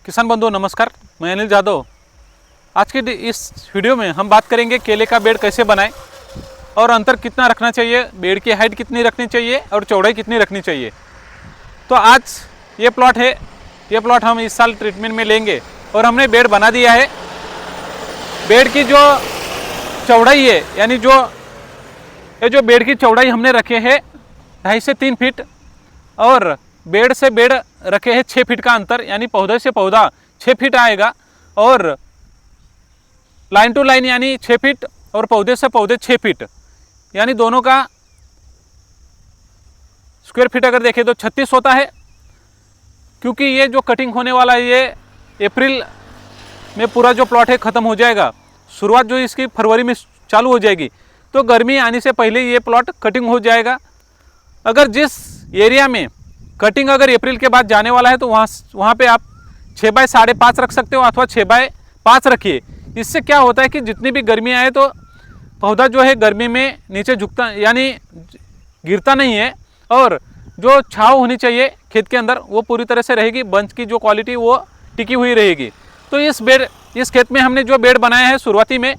किसान बंधु नमस्कार, मैं अनिल जादव। आज के इस वीडियो में हम बात करेंगे केले का बेड कैसे बनाएं और अंतर कितना रखना चाहिए, बेड की हाइट कितनी रखनी चाहिए और चौड़ाई कितनी रखनी चाहिए। तो आज ये प्लॉट है, ये प्लॉट हम इस साल ट्रीटमेंट में लेंगे और हमने बेड बना दिया है। बेड की जो चौड़ाई है, यानी ये जो बेड की चौड़ाई हमने रखे हैं 2.5 से 3 फीट और बेड से बेड रखे हैं 6 फीट का अंतर, यानी पौधे से पौधा 6 फीट आएगा और लाइन टू लाइन यानी 6 फीट और पौधे से पौधे 6 फीट, यानी दोनों का स्क्वायर फीट अगर देखें तो 36 होता है। क्योंकि ये जो कटिंग होने वाला है ये अप्रैल में पूरा जो प्लॉट है ख़त्म हो जाएगा, शुरुआत जो इसकी फरवरी में चालू हो जाएगी, तो गर्मी आने से पहले ये प्लॉट कटिंग हो जाएगा। अगर जिस एरिया में कटिंग अगर अप्रैल के बाद जाने वाला है तो वहाँ पे आप 6 बाय 5.5 रख सकते हो अथवा 6 बाय 5 रखिए। इससे क्या होता है कि जितनी भी गर्मी आए तो पौधा जो है गर्मी में नीचे झुकता यानी गिरता नहीं है और जो छाँव होनी चाहिए खेत के अंदर वो पूरी तरह से रहेगी, बंच की जो क्वालिटी वो टिकी हुई रहेगी। तो इस खेत में हमने जो बेड बनाया है शुरुआती में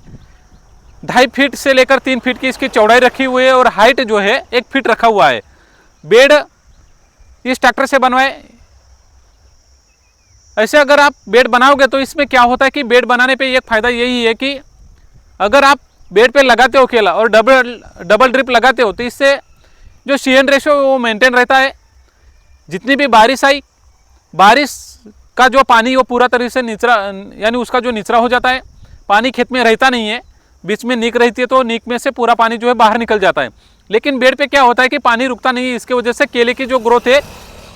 2.5 फीट से लेकर 3 फीट की इसकी चौड़ाई रखी हुई है और हाइट जो है 1 फीट रखा हुआ है। बेड इस ट्रैक्टर से बनवाए। ऐसे अगर आप बेड बनाओगे तो इसमें क्या होता है कि बेड बनाने पे एक फ़ायदा यही है कि अगर आप बेड पे लगाते हो केला और डबल ड्रिप लगाते हो तो इससे जो CN रेशो वो मेंटेन रहता है। जितनी भी बारिश आई, बारिश का जो पानी वो पूरा तरह से निचरा यानी उसका जो निचरा हो जाता है, पानी खेत में रहता नहीं है, बीच में नीक रहती है तो नीक में से पूरा पानी जो है बाहर निकल जाता है। लेकिन बेड पे क्या होता है कि पानी रुकता नहीं है, इसके वजह से केले की जो ग्रोथ है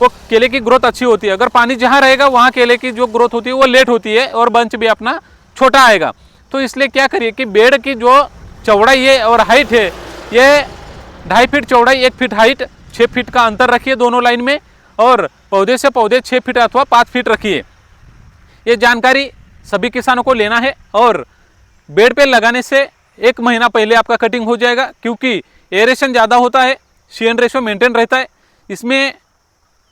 वो केले की ग्रोथ अच्छी होती है। अगर पानी जहाँ रहेगा वहाँ केले की जो ग्रोथ होती है वो लेट होती है और बंच भी अपना छोटा आएगा। तो इसलिए क्या करिए कि बेड की जो चौड़ाई है और हाइट है ये 2.5 फीट चौड़ाई 1 फीट हाइट 6 फीट का अंतर रखिए दोनों लाइन में और पौधे से पौधे 6 फीट अथवा 5 फीट रखिए। ये जानकारी सभी किसानों को लेना है और बेड पे लगाने से 1 महीना पहले आपका कटिंग हो जाएगा, क्योंकि एरेशन ज़्यादा होता है, CN रेशो मेंटेन रहता है। इसमें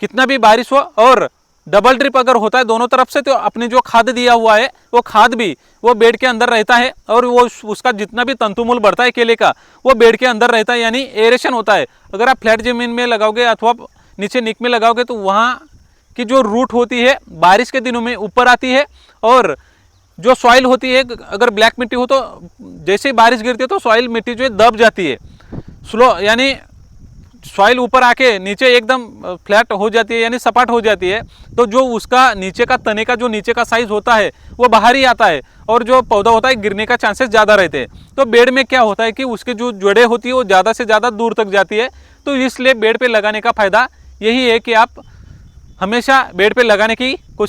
कितना भी बारिश हो और डबल ड्रिप अगर होता है दोनों तरफ से तो अपने जो खाद दिया हुआ है वो खाद भी वो बेड के अंदर रहता है और वो उसका जितना भी तंतुमूल बढ़ता है केले का वो बेड के अंदर रहता है, यानी एरेशन होता है। अगर आप फ्लैट ज़मीन में लगाओगे अथवा नीचे निक में लगाओगे तो वहाँ की जो रूट होती है बारिश के दिनों में ऊपर आती है और जो सॉइल होती है अगर ब्लैक मिट्टी हो तो जैसे ही बारिश गिरती है तो सॉइल मिट्टी जो है दब जाती है, स्लो यानी सॉइल ऊपर आके नीचे एकदम फ्लैट हो जाती है यानी सपाट हो जाती है। तो जो उसका नीचे का तने का जो नीचे का साइज होता है वो बाहर ही आता है और जो पौधा होता है गिरने का चांसेस ज़्यादा रहते हैं। तो बेड में क्या होता है कि उसकी जो जड़ें होती है वो ज़्यादा से ज़्यादा दूर तक जाती है। तो इसलिए बेड पे लगाने का फ़ायदा यही है कि आप हमेशा बेड पे लगाने की कोशिश